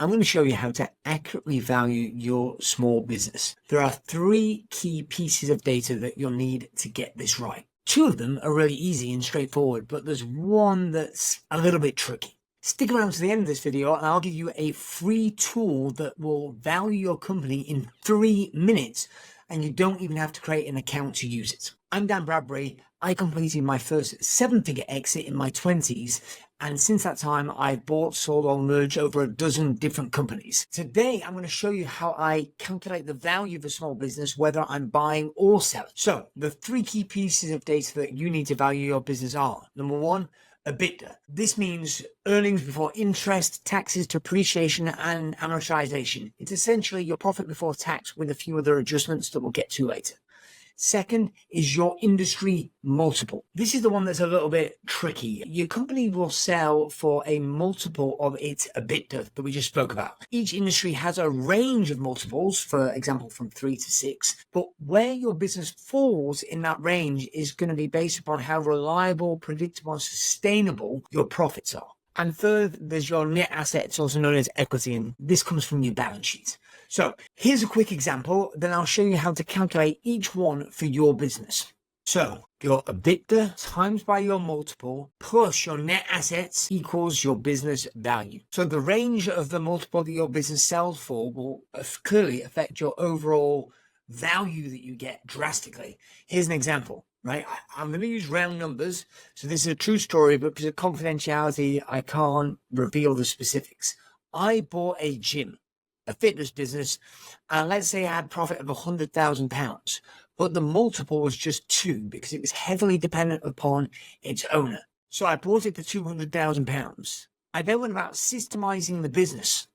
I'm going to show you how to accurately value your small business. There are 3 key pieces of data that you'll need to get this right. 2 of them are really easy and straightforward, but there's one that's a little bit tricky. Stick around to the end of this video and I'll give you a free tool that will value your company in 3 minutes, and you don't even have to create an account to use it. I'm Bradbury. I completed my first 7-figure exit in my 20s, and since that time I've bought, sold or merged over a dozen different companies. Today I'm going to show you how I calculate the value of a small business, whether I'm buying or selling. So the 3 key pieces of data that you need to value your business are: number 1, EBITDA. This means earnings before interest, taxes, depreciation, and amortization. It's essentially your profit before tax with a few other adjustments that we'll get to later. Second is your industry multiple. This is the one that's a little bit tricky. Your company will sell for a multiple of its EBITDA that we just spoke about. Each industry has a range of multiples, for example, from 3 to 6, but where your business falls in that range is going to be based upon how reliable, predictable, and sustainable your profits are. And third, there's your net assets, also known as equity, and this comes from your balance sheet. So here's a quick example, then I'll show you how to calculate each one for your business. So your EBITDA times by your multiple plus your net assets equals your business value. So the range of the multiple that your business sells for will clearly affect your overall value that you get drastically. Here's an example. Right, I'm going to use round numbers. So this is a true story, but because of confidentiality, I can't reveal the specifics. I bought a gym, a fitness business, and let's say I had profit of £100,000, but the multiple was just 2 because it was heavily dependent upon its owner. So I bought it for £200,000. I then went about systemizing the business,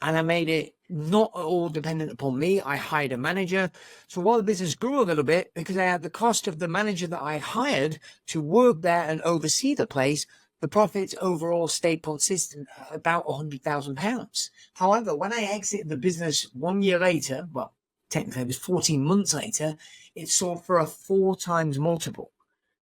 and I made it not at all dependent upon me. I hired a manager. So while the business grew a little bit, because I had the cost of the manager that I hired to work there and oversee the place, the profits overall stayed consistent at about £100,000. However, when I exited the business 1 year later, well, technically it was 14 months later, it sold for a 4 times multiple.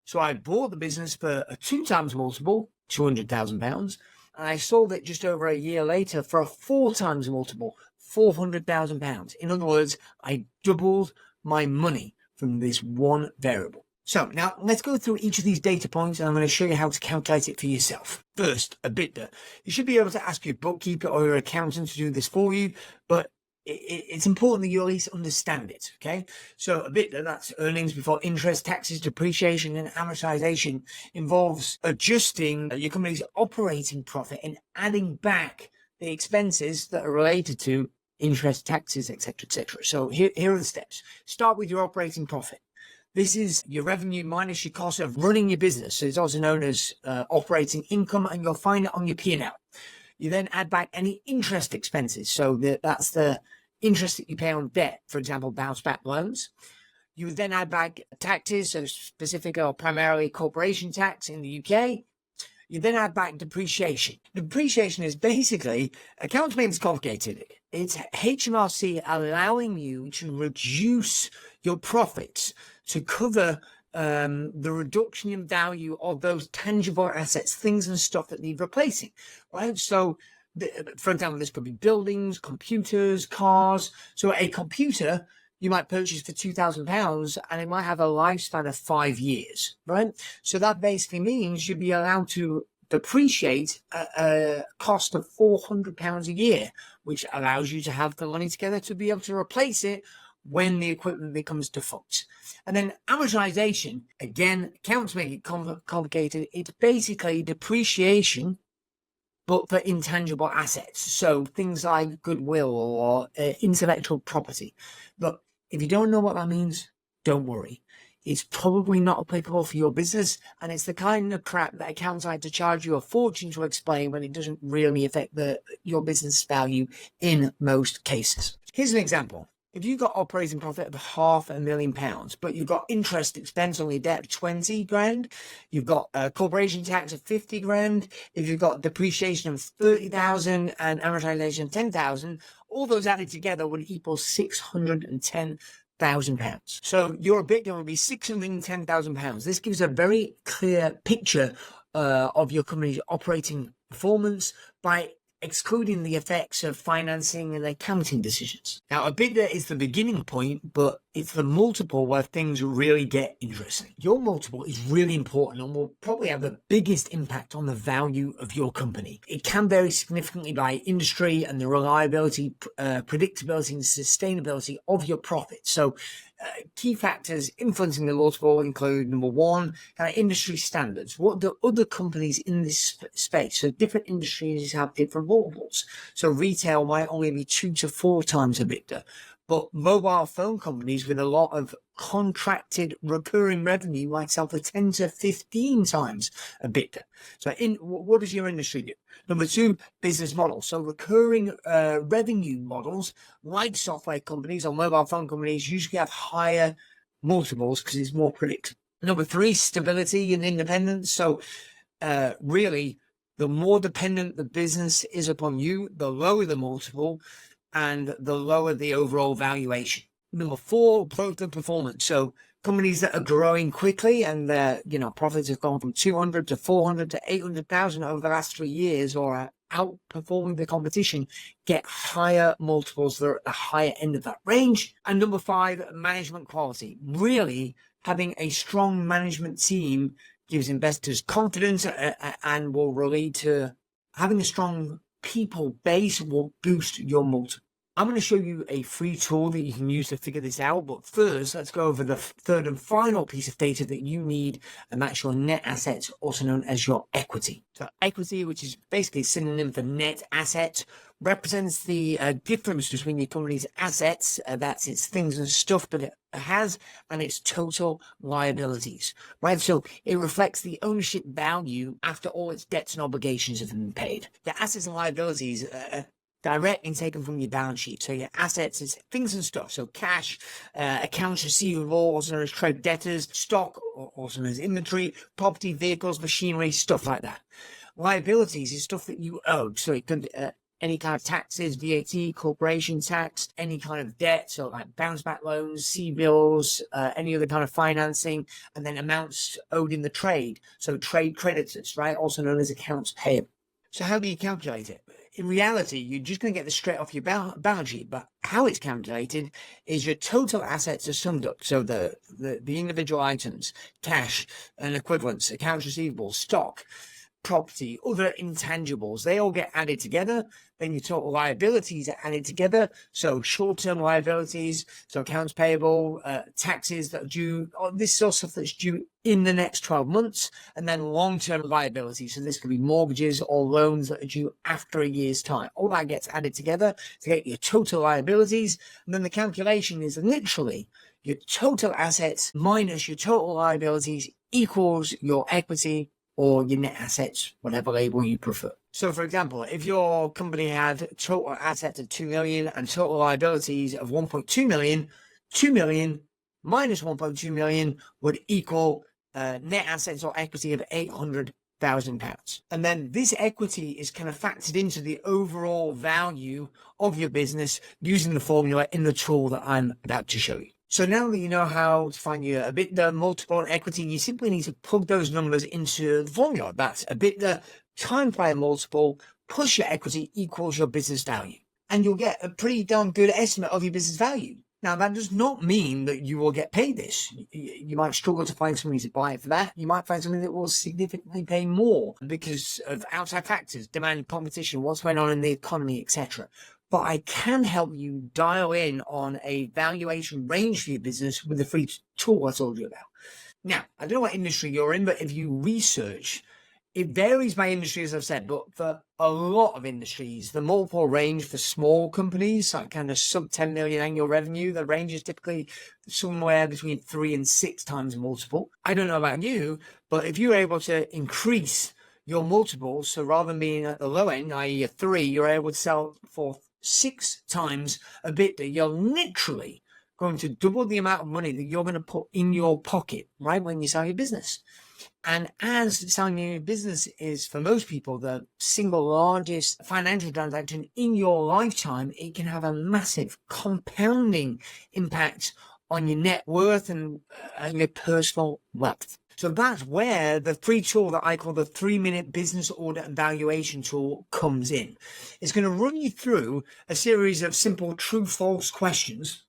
So I bought the business for a 2 times multiple, £200,000, and I sold it just over a year later for a 4 times multiple, £400,000. In other words, I doubled my money from this one variable. So now let's go through each of these data points, and I'm going to show you how to calculate it for yourself. First, EBITDA. You should be able to ask your bookkeeper or your accountant to do this for you, but it's important that you at least understand it, okay? So EBITDA, that's earnings before interest, taxes, depreciation, and amortization, involves adjusting your company's operating profit and adding back the expenses that are related to interest, taxes, etc., etc. So here are the steps. Start with your operating profit. This is your revenue minus your cost of running your business. So it's also known as operating income, and you'll find it on your P&L. You then add back any interest expenses. So that's the interest that you pay on debt, for example, bounce back loans. You then add back taxes, so specific or primarily corporation tax in the UK. You then add back depreciation. Depreciation is basically, accounts make this complicated. It's HMRC allowing you to reduce your profits to cover the reduction in value of those tangible assets, things and stuff that need replacing, right? So, for example, this could be buildings, computers, cars. So a computer you might purchase for £2,000 and it might have a lifespan of 5 years, right? So that basically means you'd be allowed to depreciate at a cost of £400 a year, which allows you to have the money together to be able to replace it when the equipment becomes defunct. And then amortization, again, accounts make it complicated. It's basically depreciation, but for intangible assets. So things like goodwill or intellectual property. But if you don't know what that means, don't worry. It's probably not applicable for your business, and it's the kind of crap that accountants like to charge you a fortune to explain when it doesn't really affect your business value in most cases. Here's an example. If you've got operating profit of £500,000, but you've got interest expense on your debt of 20 grand, you've got corporation tax of 50 grand, if you've got depreciation of 30,000 and amortization of 10,000, all those added together would equal £610,000. So your EBITDA would be £610,000. This gives a very clear picture of your company's operating performance by excluding the effects of financing and accounting decisions. Now, EBITDA is the beginning point, but it's the multiple where things really get interesting. Your multiple is really important and will probably have the biggest impact on the value of your company. It can vary significantly by industry and the reliability, predictability, and sustainability of your profits. So key factors influencing the multiple include, number one, industry standards. What do other companies in this space? So different industries have different multiples. So retail might only be 2 to 4 times EBITDA, but mobile phone companies with a lot of contracted recurring revenue might sell for 10 to 15 times EBITDA. So what does your industry do? Number two, business model. So recurring revenue models like software companies or mobile phone companies usually have higher multiples because it's more predictable. Number three, stability and independence. So really, the more dependent the business is upon you, the lower the multiple and the lower the overall valuation. Number four, growth and performance. So companies that are growing quickly and their profits have gone from 200 to 400 to 800,000 over the last 3 years, or are outperforming the competition, get higher multiples. They're at the higher end of that range. And number five, management quality. Really, having a strong management team gives investors confidence and will lead to having a strong people base will boost your multiple. I'm going to show you a free tool that you can use to figure this out. But first, let's go over the third and final piece of data that you need, and that's your net assets, also known as your equity. So equity, which is basically a synonym for net asset, represents the difference between your company's assets, that's its things and stuff that it has, and its total liabilities, right? So it reflects the ownership value after all its debts and obligations have been paid. The assets and liabilities directly taken from your balance sheet. So your assets is things and stuff. So cash, accounts receivable, also known as trade debtors, stock, also known as inventory, property, vehicles, machinery, stuff like that. Liabilities is stuff that you owe. So it could any kind of taxes, VAT, corporation tax, any kind of debt, so like bounce back loans, C-bills, any other kind of financing, and then amounts owed in the trade. So trade creditors, right? Also known as accounts payable. So how do you calculate it? In reality, you're just going to get this straight off your balance sheet, but how it's calculated is your total assets are summed up. So the individual items, cash and equivalents, accounts receivable, stock, property, other intangibles, they all get added together. Then your total liabilities are added together. So short-term liabilities, so accounts payable, taxes that are due, this sort of stuff that's due in the next 12 months. And then long-term liabilities. So this could be mortgages or loans that are due after a year's time. All that gets added together to get your total liabilities. And then the calculation is literally your total assets minus your total liabilities equals your equity or your net assets, whatever label you prefer. So for example, if your company had total assets of 2 million and total liabilities of 1.2 million, 2 million minus 1.2 million would equal net assets or equity of £800,000. And then this equity is kind of factored into the overall value of your business using the formula in the tool that I'm about to show you. So now that you know how to find your EBITDA, multiple, and equity, you simply need to plug those numbers into the formula. That's EBITDA times by a multiple plus your equity equals your business value. And you'll get a pretty darn good estimate of your business value. Now, that does not mean that you will get paid this. You might struggle to find somebody to buy it for that. You might find somebody that will significantly pay more because of outside factors, demand, competition, what's going on in the economy, etc. But I can help you dial in on a valuation range for your business with the free tool I told you about. Now, I don't know what industry you're in, but if you research, it varies by industry, as I've said, but for a lot of industries, the multiple range for small companies, like kind of sub 10 million annual revenue, the range is typically somewhere between 3 and 6 times multiple. I don't know about you, but if you're able to increase your multiple, so rather than being at the low end, i.e. a 3, you're able to sell for 6 times EBITDA, you're literally going to double the amount of money that you're going to put in your pocket, right, when you sell your business. And as selling your business is, for most people, the single largest financial transaction in your lifetime, it can have a massive compounding impact on your net worth and your personal wealth. So that's where the free tool that I call the 3-minute business audit and valuation tool comes in. It's going to run you through a series of simple true-false questions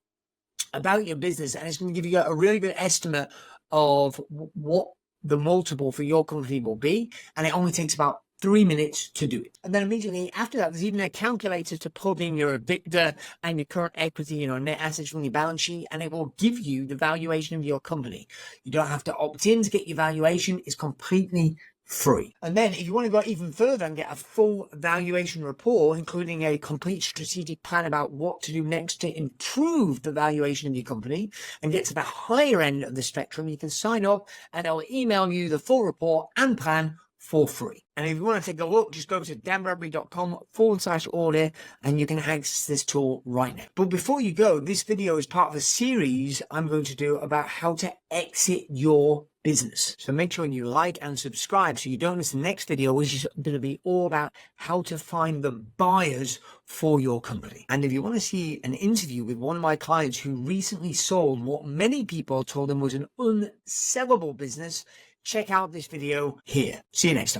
about your business, and it's going to give you a really good estimate of what the multiple for your company will be, and it only takes about 3 minutes to do it. And then immediately after that, there's even a calculator to plug in your EBITDA and your current equity and net assets from your balance sheet, and it will give you the valuation of your company. You don't have to opt in to get your valuation. It's completely free. And then if you want to go even further and get a full valuation report, including a complete strategic plan about what to do next to improve the valuation of your company and get to the higher end of the spectrum, you can sign up and I'll email you the full report and plan for free. And if you want to take a look, just go to danbradbury.com/audit and you can access this tool right now. But before you go, this video is part of a series I'm going to do about how to exit your business. So make sure you like and subscribe so you don't miss the next video, which is going to be all about how to find the buyers for your company. And if you want to see an interview with one of my clients who recently sold what many people told them was an unsellable business, check out this video here. See you next time.